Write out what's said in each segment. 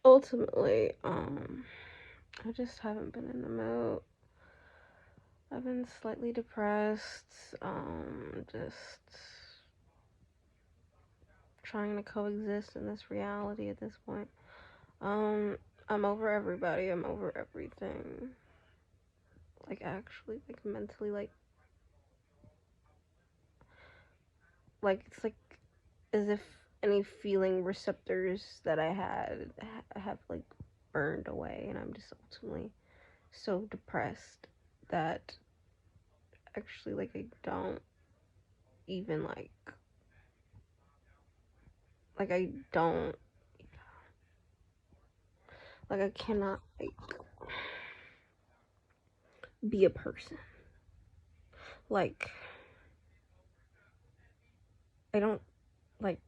ultimately, I just haven't been in the mood. I've been slightly depressed, just trying to coexist in this reality at this point. Um, I'm over everybody, I'm over everything. Like, actually, like, mentally, like, it's like as if any feeling receptors that I had have, like, burned away, and I'm just ultimately so depressed that actually, like, I don't even, I don't, like, I cannot, like, be a person. Like, I don't, like,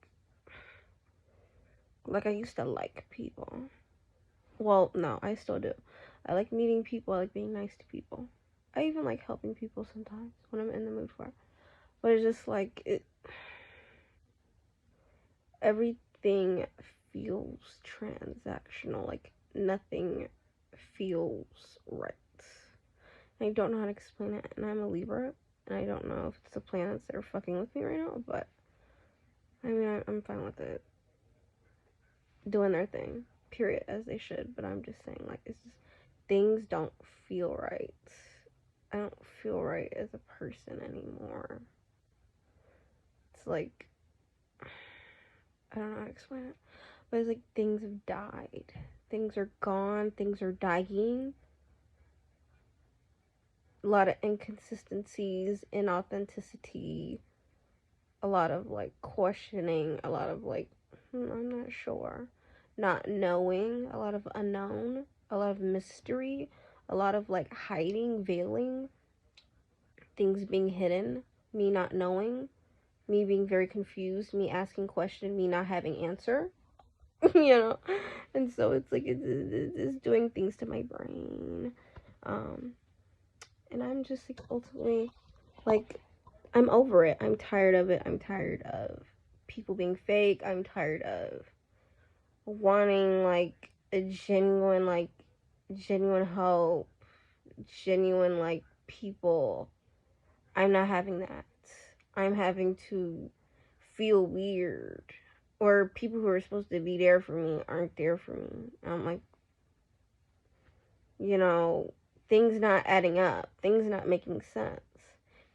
I used to like people. Well, no, I still do. I like meeting people, I like being nice to people. I even like helping people sometimes when I'm in the mood for it. But it's just like, everything feels transactional. Like, nothing feels right. I don't know how to explain it, and I'm a Libra, and I don't know if it's the planets that are fucking with me right now, but I mean, I'm fine with it. Doing their thing, period, as they should, but I'm just saying, like, it's just, things don't feel right. I don't feel right as a person anymore. It's like, I don't know how to explain it, but it's like things have died. Things are gone, things are dying. A lot of inconsistencies, inauthenticity, a lot of like questioning, a lot of like, I'm not sure, not knowing, a lot of unknown, a lot of mystery, a lot of like hiding, veiling, things being hidden, me not knowing, me being very confused, me asking questions, me not having answer, you know. And so it's like it's doing things to my brain, um and I'm just like ultimately, like, I'm over it. I'm tired of it. I'm tired of people being fake. I'm tired of wanting like a genuine, genuine hope, genuine, like, people. I'm not having that. I'm having to feel weird. Or people who are supposed to be there for me aren't there for me. I'm like, you know, things not adding up, things not making sense.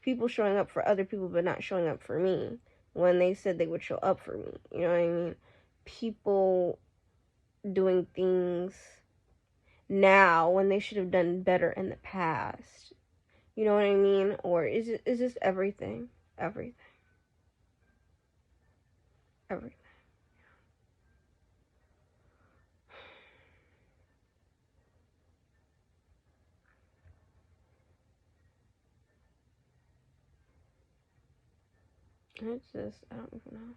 People showing up for other people but not showing up for me when they said they would show up for me. You know what I mean? People doing things now when they should have done better in the past. You know what I mean? Or is just everything, everything, everything. It's just, I don't even know.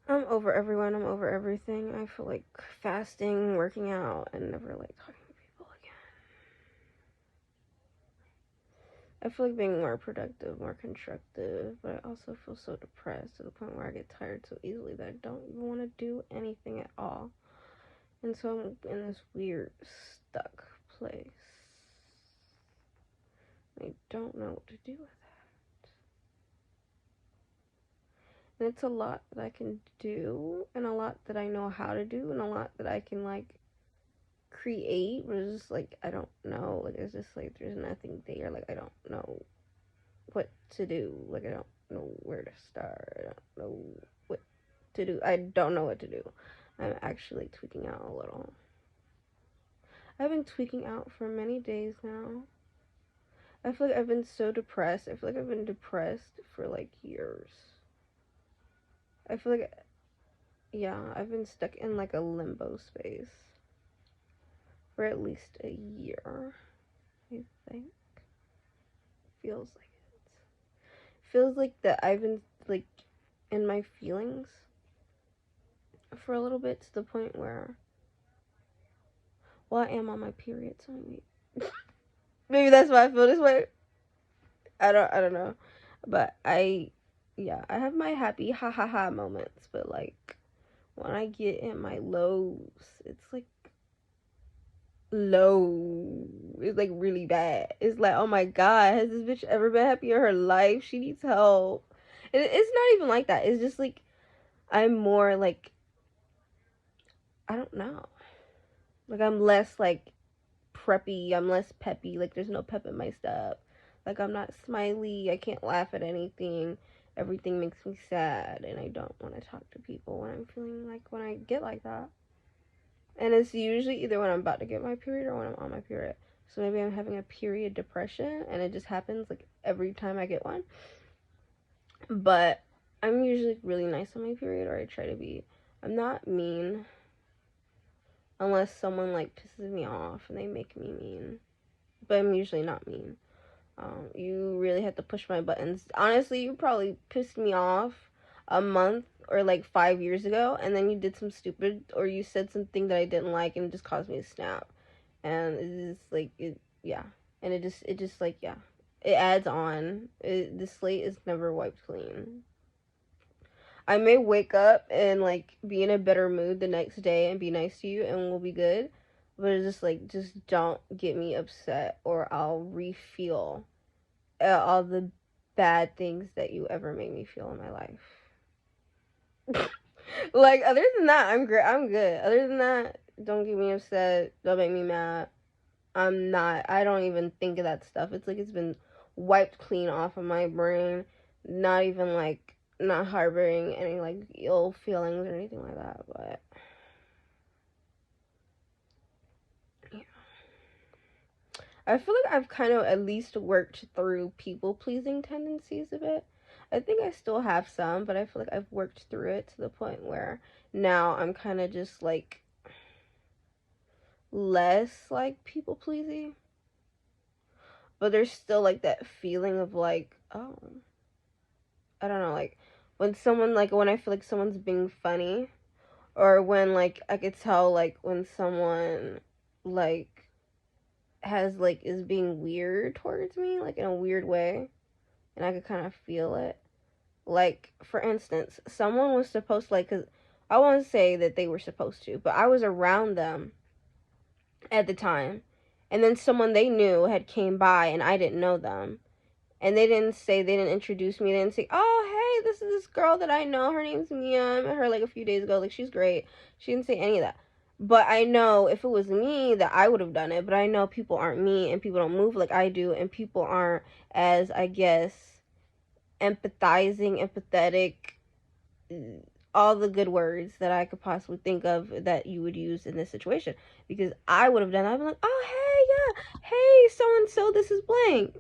I'm over everyone. I'm over everything. I feel like fasting, working out, and never like talking to people again. I feel like being more productive, more constructive, but I also feel so depressed to the point where I get tired so easily that I don't even want to do anything at all. And so I'm in this weird, stuck place. I don't know what to do with it. And it's a lot that I can do, and a lot that I know how to do, and a lot that I can, like, create, but it's just like, I don't know. Like, it's just like, there's nothing there. Like, I don't know what to do. Like, I don't know where to start. I don't know what to do. I don't know what to do. I'm actually tweaking out a little. I've been tweaking out for many days now. I feel like I've been so depressed. I feel like I've been depressed for like years. I feel like, yeah, I've been stuck in like a limbo space for at least a year, I think. Feels like it. Feels like that I've been like in my feelings for a little bit, to the point where, well, I am on my period, so maybe that's why I feel this way. I don't know. But yeah, I have my happy ha ha ha moments, but like when I get in my lows, it's like low. It's like really bad. It's like, oh my god, has this bitch ever been happy in her life? She needs help. And it's not even like that. It's just like I'm more like, I don't know. Like I'm less like preppy. I'm less peppy. Like there's no pep in my step. Like I'm not smiley. I can't laugh at anything. Everything makes me sad, and I don't want to talk to people when I'm feeling like when I get like that. And it's usually either when I'm about to get my period or when I'm on my period. So maybe I'm having a period depression, and it just happens like every time I get one. But I'm usually really nice on my period, or I try to be. I'm not mean unless someone like pisses me off and they make me mean. But I'm usually not mean. You really have to push my buttons. Honestly, you probably pissed me off a month or like 5 years ago, and then you did some stupid, or you said something that I didn't like, and it just caused me to snap. And it's just like it, yeah. And it just like yeah, it adds on. The slate is never wiped clean. I may wake up and like be in a better mood the next day and be nice to you, and we'll be good. But it's just like, just don't get me upset, or I'll refeel all the bad things that you ever made me feel in my life. Like other than that, I'm great. I'm good. Other than that, don't get me upset. Don't make me mad. I'm not. I don't even think of that stuff. It's like it's been wiped clean off of my brain. Not even like not harboring any like ill feelings or anything like that. But yeah. I feel like I've kind of at least worked through people pleasing tendencies a bit. I think I still have some, but I feel like I've worked through it to the point where now I'm kind of just like less like people pleasing. But there's still like that feeling of like, oh, I don't know, like when someone, like when I feel like someone's being funny, or when like I could tell like when someone like has like is being weird towards me, like in a weird way, and I could kind of feel it. Like for instance, someone was supposed to, like, cause I won't say that they were supposed to, but I was around them at the time, and then someone they knew had came by and I didn't know them, and they didn't introduce me. They didn't say, oh, hey, this is this girl that I know. Her name's Mia. I met her like a few days ago. Like, she's great. She didn't say any of that. But I know if it was me that I would have done it. But I know people aren't me, and people don't move like I do, and people aren't as, I guess, empathizing, empathetic, all the good words that I could possibly think of that you would use in this situation. Because I would have done that. I'd be like, oh, hey, yeah, hey, so and so, this is blank.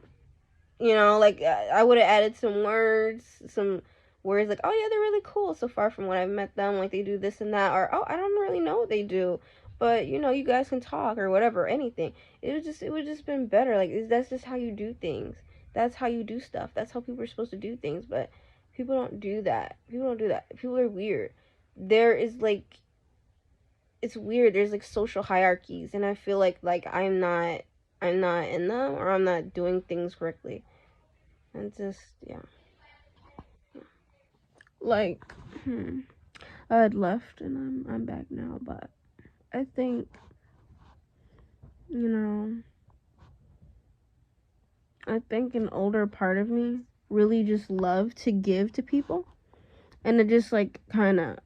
You know, like I would have added some words like, oh yeah, they're really cool so far from when I've met them. Like they do this and that, or oh, I don't really know what they do, but you know, you guys can talk or whatever, anything. It would just been better. Like that's just how you do things. That's how you do stuff. That's how people are supposed to do things. But people don't do that. People don't do that. People are weird. There is like, it's weird. There's like social hierarchies, and I feel like I'm not in them, or I'm not doing things correctly. And just yeah. Like I had left and I'm back now, but I think, you know, I think an older part of me really just loved to give to people, and to just like kind of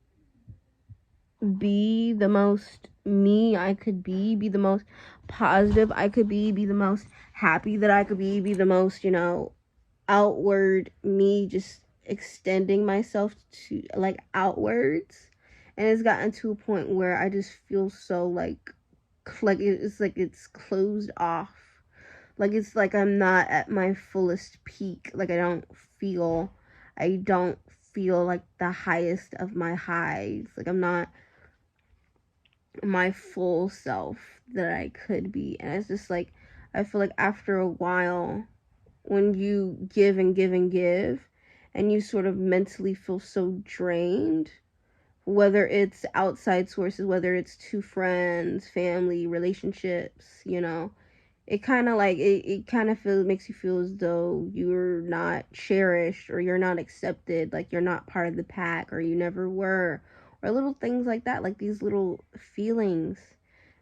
be the most me I could be the most positive I could be the most happy that I could be the most, you know, outward me, just extending myself to like outwards. And it's gotten to a point where I just feel so like it's closed off. Like it's like I'm not at my fullest peak. Like I don't feel like the highest of my highs. Like I'm not my full self that I could be. And it's just like I feel like after a while, when you give and give and give, and you sort of mentally feel so drained, whether it's outside sources, whether it's to friends, family, relationships, you know, it kind of like it kind of makes you feel as though you're not cherished, or you're not accepted, like you're not part of the pack, or you never were, or little things like that, like these little feelings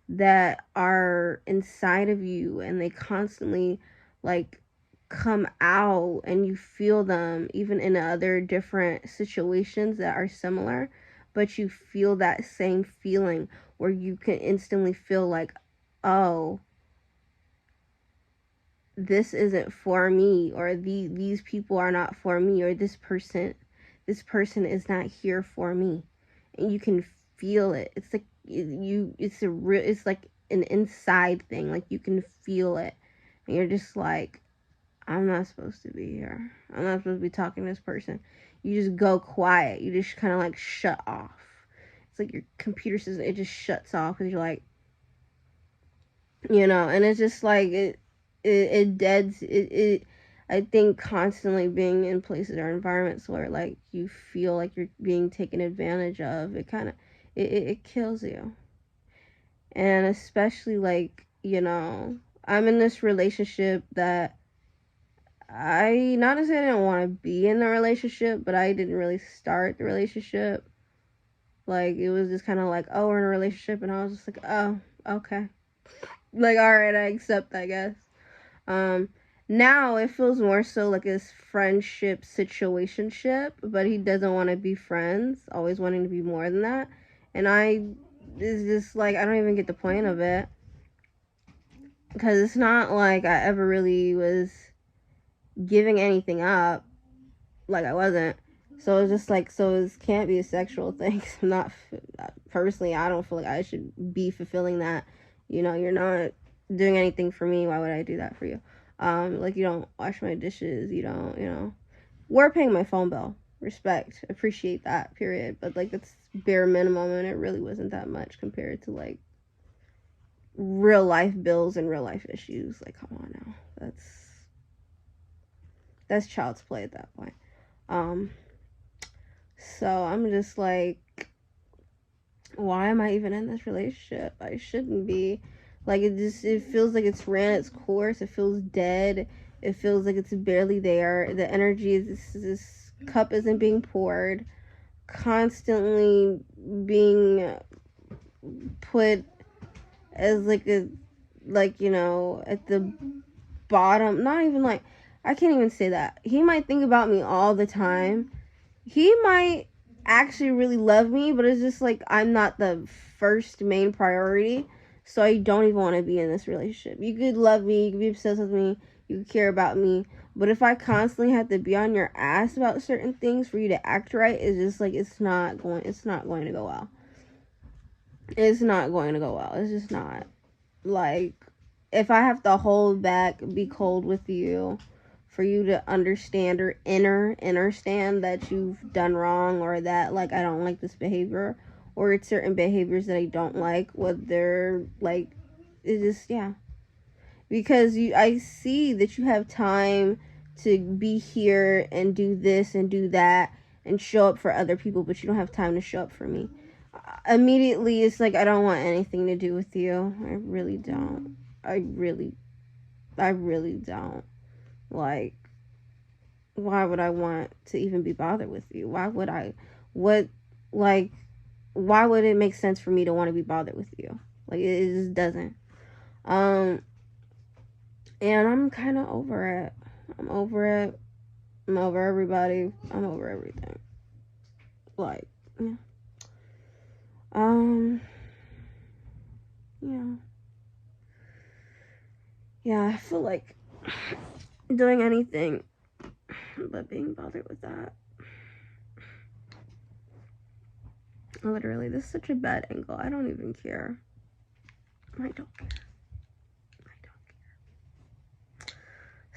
that are inside of you and they constantly like come out and you feel them even in other different situations that are similar, but you feel that same feeling where you can instantly feel like, oh, this isn't for me, or these people are not for me, or this person is not here for me. And you can feel it. It's like it's like an inside thing. Like you can feel it. And you're just like, I'm not supposed to be here. I'm not supposed to be talking to this person. You just go quiet. You just kind of like shut off. It's like your computer system, it just shuts off because you're like, and it's just like it I think constantly being in places or environments where like you feel like you're being taken advantage of, it kind of it kills you. And especially like, I'm in this relationship that I, not to say I didn't want to be in the relationship, but I didn't really start the relationship. Like it was just kind of like, oh, we're in a relationship, and I was just like, oh, okay, like, all right, I accept, I guess. Now it feels more so like a friendship situationship, but he doesn't want to be friends, always wanting to be more than that. And it's just like, I don't even get the point of it. Because it's not like I ever really was giving anything up. Like I wasn't. So it's just like, so it can't be a sexual thing. I'm not, personally, I don't feel like I should be fulfilling that. You're not doing anything for me. Why would I do that for you? Like you don't wash my dishes. You don't, we're paying my phone bill. Respect, appreciate that, period. But like that's bare minimum, and it really wasn't that much compared to like real life bills and real life issues. Like, come on now, that's child's play at that point. So I'm just like, why am I even in this relationship? I shouldn't be. Like it feels like it's ran its course. It feels dead. It feels like it's barely there. The energy is this cup isn't being poured. Constantly being put as like at the bottom. Not even like, I can't even say that. He might think about me all the time. He might actually really love me, but it's just like I'm not the first main priority. So I don't even want to be in this relationship. You could love me, you could be obsessed with me, you could care about me, but if I constantly have to be on your ass about certain things for you to act right, it's just like it's not going to go well. It's not going to go well. It's just not. Like, if I have to hold back, be cold with you for you to understand or understand that you've done wrong, or that like I don't like this behavior, or it's certain behaviors that I don't like, what they're like, it's just, yeah, because I see that you have time to be here and do this and do that and show up for other people, but you don't have time to show up for me. Immediately it's like, I don't want anything to do with you. I really don't. I really don't. Like, why would I want to even be bothered with you? Why would I? What, like, why would it make sense for me to want to be bothered with you? Like, it just doesn't. And I'm kind of over it. I'm over it. I'm over everybody. I'm over everything. Like, yeah. Yeah. Yeah, I feel like doing anything but being bothered with that. Literally, this is such a bad angle. I don't even care. I don't care.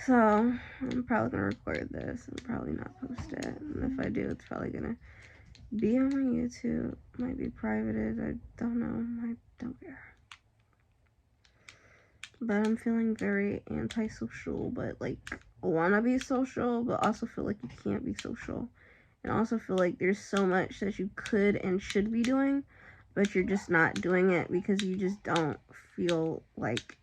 So, I'm probably gonna record this and probably not post it. And if I do, it's probably gonna be on my YouTube. Might be privated. I don't know. I don't care. But I'm feeling very antisocial, but like wanna be social, but also feel like you can't be social. And also feel like there's so much that you could and should be doing, but you're just not doing it because you just don't feel like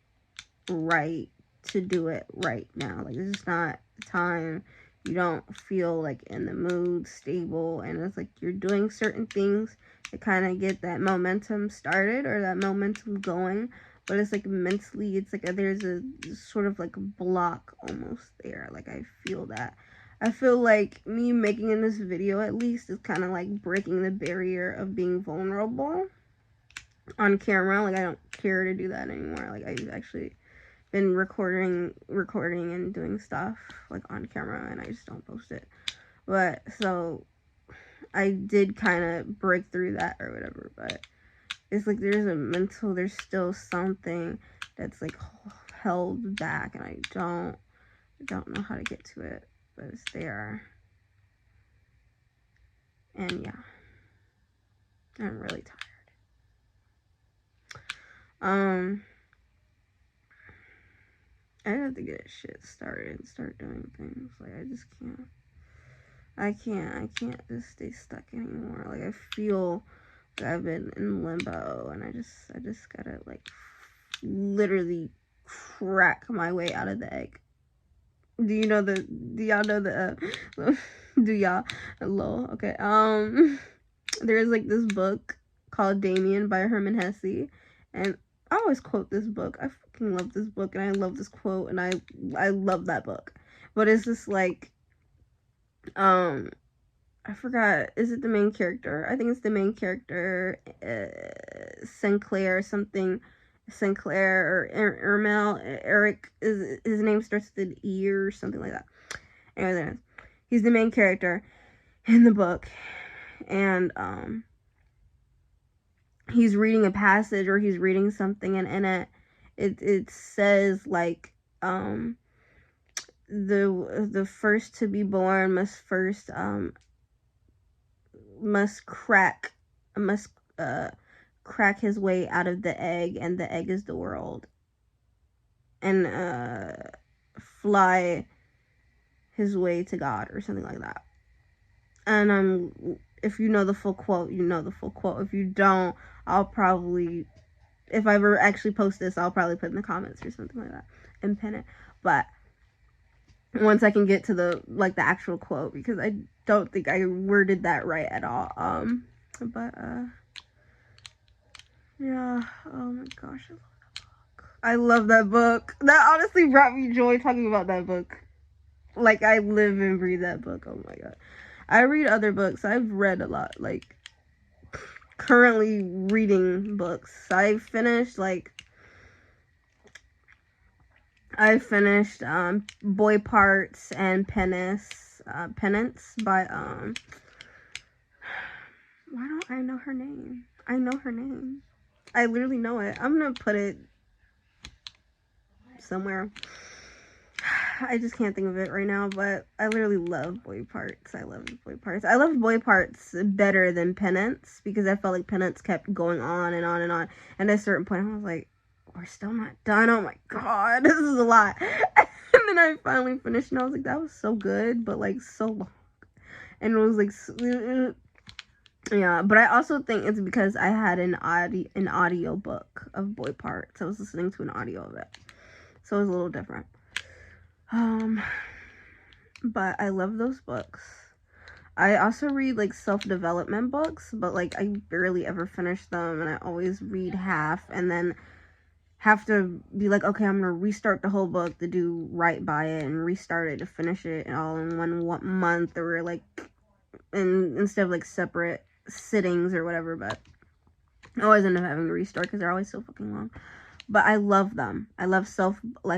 right to do it right now. Like, this is not the time. you don't feel like in the mood, stable, and it's like you're doing certain things to kind of get that momentum started or that momentum going, but it's like mentally, it's like there's a sort of like a block almost there. Like I feel that. I feel like me making in this video at least is kind of like breaking the barrier of being vulnerable on camera. Like I don't care to do that anymore. Like I've actually been recording and doing stuff like on camera, and I just don't post it. But so I did kind of break through that or whatever, but it's like there's still something that's like held back, and I don't know how to get to it, but it's there. And yeah, I'm really tired. I have to get shit started and start doing things. Like I just can't. I can't just stay stuck anymore. Like I feel like I've been in limbo, and I just gotta like literally crack my way out of the egg. Do y'all know the do y'all lol, okay. There's like this book called Damien by Herman Hesse, and I always quote this book. I fucking love this book, and I love this quote, and I love that book. But it's just like I forgot, is it the main character? I think it's the main character, Sinclair something, Sinclair or Ermel, Eric, is his name starts with an E or something like that. Anyways, he's the main character in the book, and he's reading a passage, or he's reading something, and in it says like the first to be born must crack his way out of the egg, and the egg is the world, and fly his way to God or something like that. And if you know the full quote, you know the full quote. If you don't, I'll probably, if I ever actually post this, I'll probably put it in the comments or something like that and pin it. But once I can get to the actual quote, because I don't think I worded that right at all. But yeah, oh my gosh, I love that book. That honestly brought me joy talking about that book. Like I live and breathe that book. Oh my god. I read other books. I've read a lot. Like currently reading books. I finished Boy Parts and Penance by why don't I know her name? I know her name. I literally know it. I'm gonna put it somewhere. I just can't think of it right now, but I literally love Boy Parts. I love Boy Parts. I love Boy Parts better than Penance, because I felt like Penance kept going on and on and on. And at a certain point, I was like, we're still not done. Oh my god, this is a lot. And then I finally finished, and I was like, that was so good, but like so long. And it was like, yeah. But I also think it's because I had an audio book of Boy Parts. I was listening to an audio of it, so it was a little different. But I love those books. I also read like self-development books, but like I barely ever finish them, and I always read half and then have to be like, okay, I'm gonna restart the whole book to do right by it and restart it to finish it all in one month, or like instead of like separate sittings or whatever. But I always end up having to restart because they're always so fucking long. But I love them. I love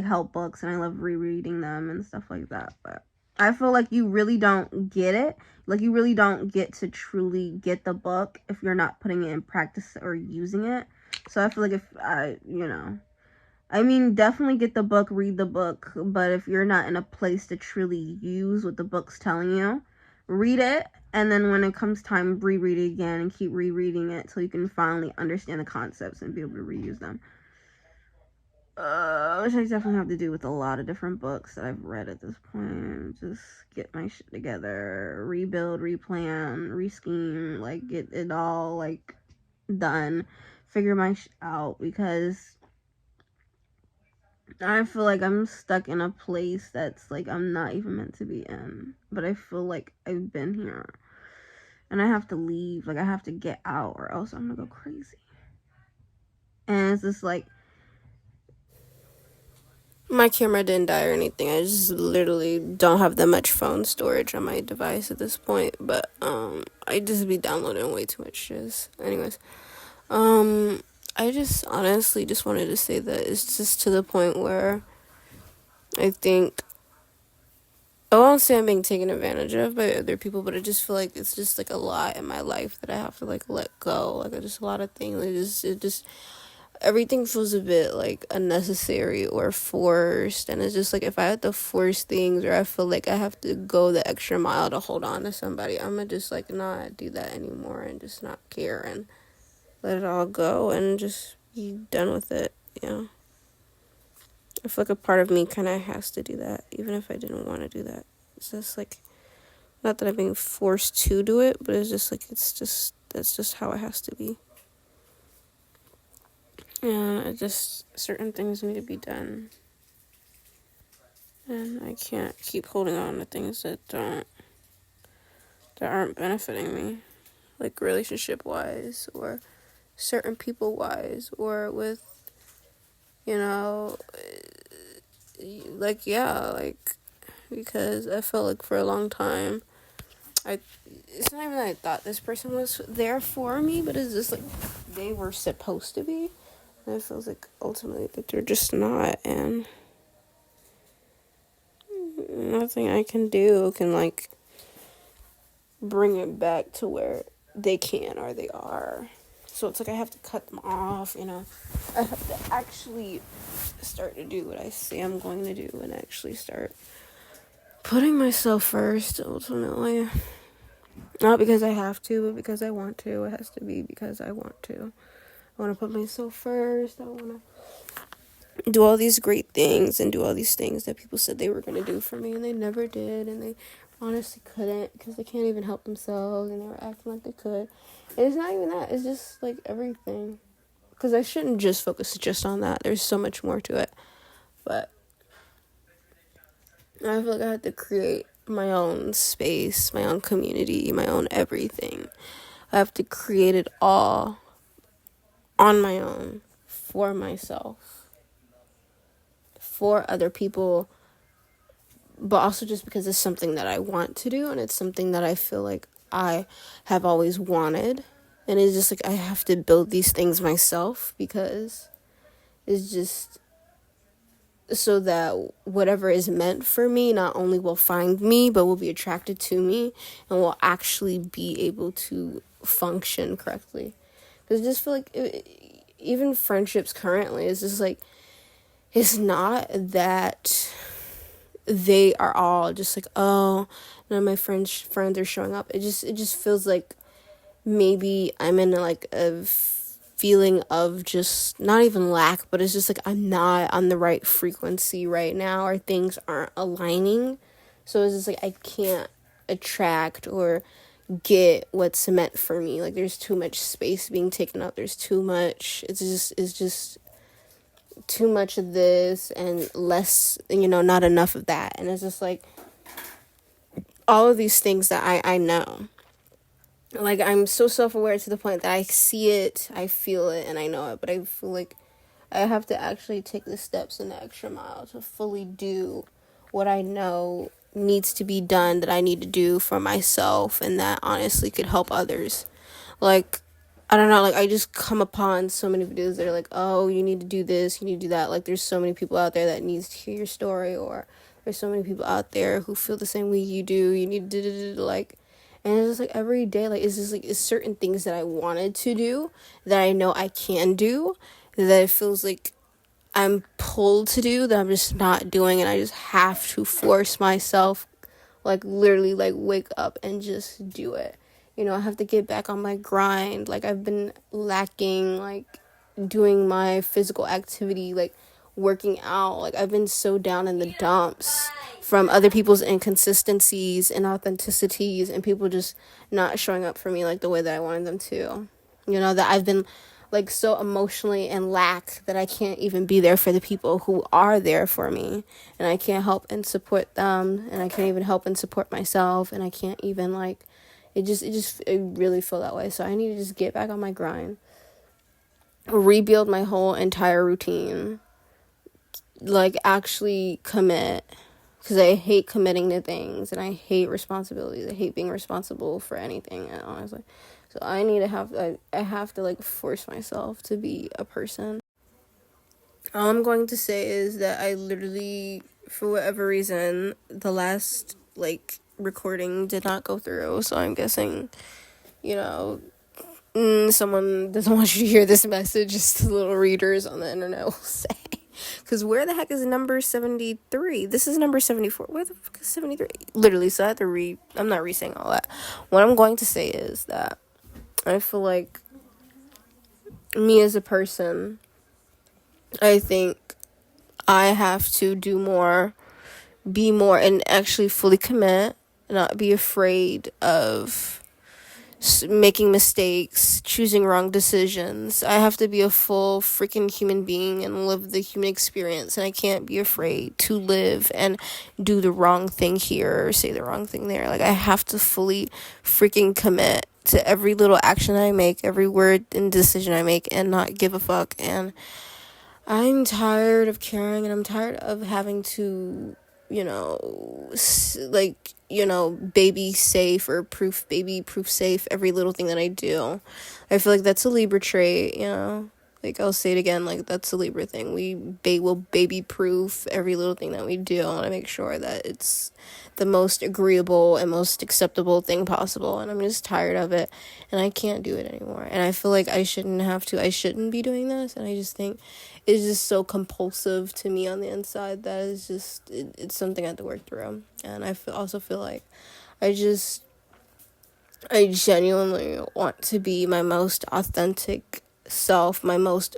help books, and I love rereading them and stuff like that. But I feel like you really don't get it. Like you really don't get to truly get the book if you're not putting it in practice or using it. So I feel like if I mean, definitely get the book, read the book, but if you're not in a place to truly use what the book's telling you, read it, and then when it comes time, reread it again and keep rereading it till you can finally understand the concepts and be able to reuse them. Which I definitely have to do with a lot of different books that I've read at this point. Just get my shit together, rebuild, replan, rescheme, like get it all like done, figure my shit out, because I feel like I'm stuck in a place that's like I'm not even meant to be in. But I feel like I've been here. And I have to leave. Like I have to get out or else I'm gonna go crazy. And it's just like my camera didn't die or anything. I just literally don't have that much phone storage on my device at this point. But I just be downloading way too much shit. Anyways. I just honestly just wanted to say that it's just to the point where I think I won't say I'm being taken advantage of by other people, but I just feel like it's just like a lot in my life that I have to like let go. Like just a lot of things. It just everything feels a bit like unnecessary or forced, and it's just like if I have to force things or I feel like I have to go the extra mile to hold on to somebody, I'm gonna just like not do that anymore and just not care and let it all go and just be done with it. I feel like a part of me kind of has to do that, even if I didn't want to do that. It's just like, not that I'm being forced to do it, but it's just like, that's just how it has to be. Yeah, certain things need to be done. And I can't keep holding on to things that aren't benefiting me. Like relationship wise, or certain people wise, or with, you know, because I felt like for a long time, it's not even that I thought this person was there for me, but it's just like they were supposed to be, and it feels like ultimately that they're just not, and nothing I can do can like bring it back to where they can or they are. So it's like I have to cut them off, I have to actually start to do what I say I'm going to do and actually start putting myself first, ultimately. Not because I have to, but because I want to. It has to be because I want to. I want to put myself first. I want to do all these great things and do all these things that people said they were going to do for me, and they never did, and they honestly couldn't because they can't even help themselves, and they were acting like they could. And it's not even that. It's just, like, everything. Because I shouldn't just focus just on that. There's so much more to it. But I feel like I had to create my own space, my own community, my own everything. I have to create it all on my own, for myself, for other people, but also just because it's something that I want to do, and it's something that I feel like I have always wanted. And it's just like I have to build these things myself because it's just so that whatever is meant for me not only will find me, but will be attracted to me and will actually be able to function correctly. Because I just feel like even friendships currently is just like, it's not that they are all just like, oh, none of my friends are showing up. It just feels like maybe I'm in like a feeling of just not even lack, but it's just like I'm not on the right frequency right now, or things aren't aligning. So it's just like I can't attract or get what's meant for me. Like there's too much space being taken up. There's too much. It's just too much of this and less, not enough of that. And it's just like all of these things that I know. Like, I'm so self-aware to the point that I see it, I feel it, and I know it. But I feel like I have to actually take the steps and the extra mile to fully do what I know needs to be done, that I need to do for myself, and that honestly could help others. Like, I don't know, like, I just come upon so many videos that are like, oh, you need to do this, you need to do that. Like, there's so many people out there that needs to hear your story, or there's so many people out there who feel the same way you do. You need to, like, and it's just like every day, like, it's just like, it's certain things that I wanted to do that I know I can do, that it feels like I'm pulled to do, that I'm just not doing, and I just have to force myself, like, literally, like, wake up and just do it. I have to get back on my grind. Like, I've been lacking, like, doing my physical activity, like, working out. Like, I've been so down in the dumps from other people's inconsistencies and authenticities, and people just not showing up for me, like, the way that I wanted them to. That I've been like so emotionally in lack that I can't even be there for the people who are there for me, and I can't help and support them, and I can't even help and support myself, and I can't even like it really feel that way. So I need to just get back on my grind, rebuild my whole entire routine, like actually commit, because I hate committing to things, and I hate responsibilities. I hate being responsible for anything, honestly. So I need to I have to like force myself to be a person. All I'm going to say is that I literally, for whatever reason, the last like recording did not go through. So I'm guessing, you know, someone doesn't want you to hear this message. Just the little readers on the internet will say. Because where the heck is number 73? This is number 74. Where the fuck is 73? Literally, so I have to I'm not re-saying all that. What I'm going to say is that I feel like me as a person, I think I have to do more, be more, and actually fully commit, not be afraid of making mistakes, choosing wrong decisions. I have to be a full freaking human being and live the human experience, and I can't be afraid to live and do the wrong thing here or say the wrong thing there. Like, I have to fully freaking commit to every little action I make, every word and decision I make, and not give a fuck. And I'm tired of caring, and I'm tired of having to, baby safe or baby proof safe every little thing that I do. I feel like that's a Libra trait, like I'll say it again, like that's a Libra thing. We will baby proof every little thing that we do. I want to make sure that it's the most agreeable and most acceptable thing possible, and I'm just tired of it, and I can't do it anymore. And I feel like I shouldn't be doing this, and I just think it's just so compulsive to me on the inside that it's just it's something I have to work through. And I also feel like I genuinely want to be my most authentic self, my most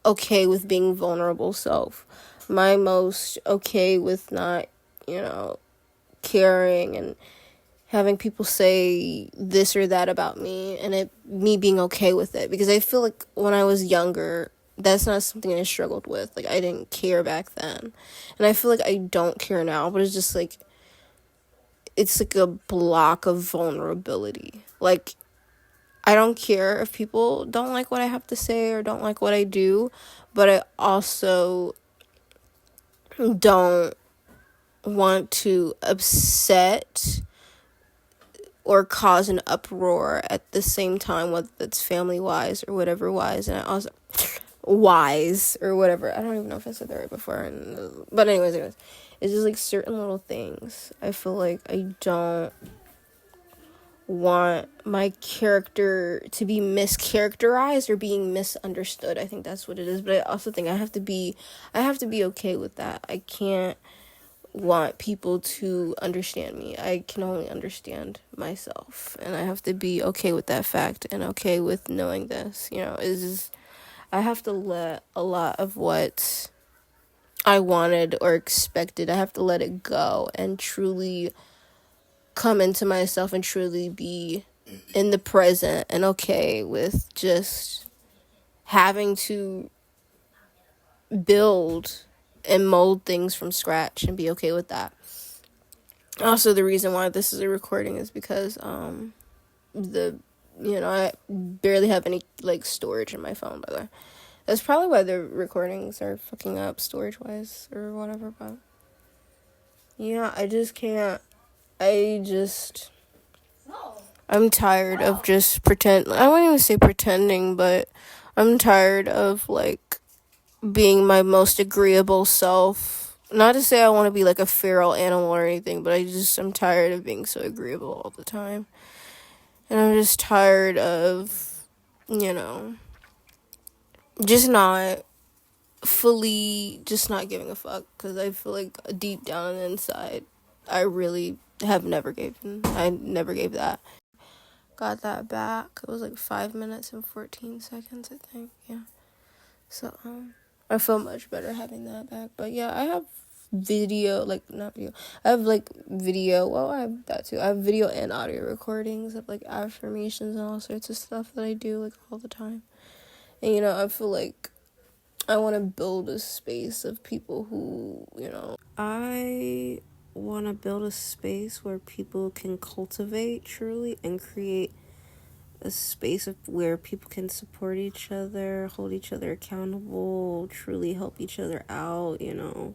okay with being vulnerable self, my most okay with not, caring and having people say this or that about me, and me being okay with it. Because I feel like when I was younger, that's not something I struggled with. Like, I didn't care back then, and I feel like I don't care now, but it's just like, it's like a block of vulnerability. Like, I don't care if people don't like what I have to say or don't like what I do, but I also don't want to upset or cause an uproar at the same time, whether it's family wise or whatever wise. And I also wise or whatever, I don't even know if I said that right before, but anyways, it's just like certain little things. I feel like I don't want my character to be mischaracterized or being misunderstood. I think that's what it is. But I also think I have to be okay with that. I can't want people to understand me. I can only understand myself, and I have to be okay with that fact and okay with knowing this. Is just, I have to let a lot of what I wanted or expected, I have to let it go and truly come into myself and truly be in the present and okay with just having to build and mold things from scratch and be okay with that. Also, the reason why this is a recording is because I barely have any like storage in my phone, by the way. That's probably why the recordings are fucking up storage wise or whatever. But yeah, I just can't. I'm tired of just I wouldn't even say pretending, but I'm tired of like being my most agreeable self. Not to say I want to be like a feral animal or anything, but I'm tired of being so agreeable all the time. And I'm just tired of, just not giving a fuck. Because I feel like deep down on the inside, I really never gave that. Got that back. It was like 5 minutes and 14 seconds, I think. Yeah. So, I feel much better having that back. But yeah, I have video, like, not video. I have like video. Well, I have that too. I have video and audio recordings of like affirmations and all sorts of stuff that I do like all the time. And, you know, I feel like I want to build a space of people who, I want to build a space where people can cultivate truly and create a space of where people can support each other, hold each other accountable, truly help each other out, you know.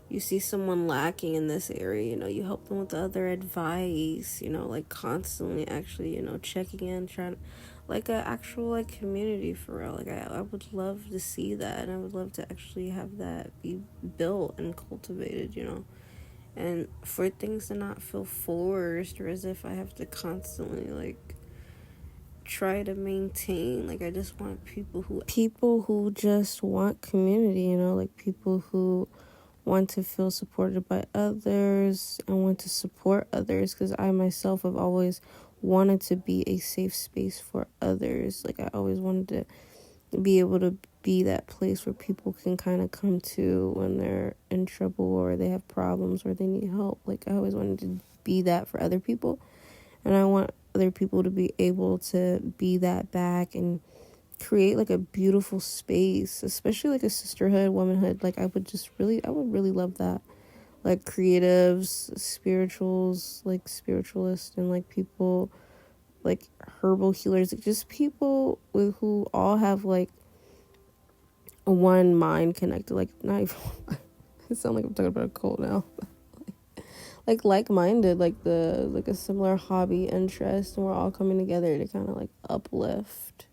You see someone lacking in this area, you know, you help them with the other advice, you know, like constantly actually, you know, checking in, trying like an actual like community for real. Like I would love to see that, and I would love to actually have that be built and cultivated, you know. And for things to not feel forced or as if I have to constantly like try to maintain. Like I just want people who just want community, you know, like people who want to feel supported by others and want to support others, because I myself have always wanted to be a safe space for others. Like I always wanted to be able to be that place where people can kind of come to when they're in trouble or they have problems or they need help. Like I always wanted to be that for other people, and I want other people to be able to be that back and create like a beautiful space, especially like a sisterhood, womanhood. Like I would really love that. Like creatives, spirituals, like spiritualists, and like people like herbal healers, like just people with who all have like one mind connected. Like not even I sound like I'm talking about a cult now. Like-minded, like the like a similar hobby interest, and we're all coming together to kind of like uplift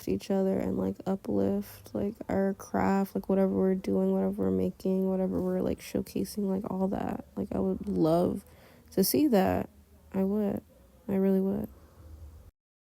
each other and like uplift like our craft, like whatever we're doing, whatever we're making, whatever we're like showcasing, like all that. Like I would love to see that. I really would.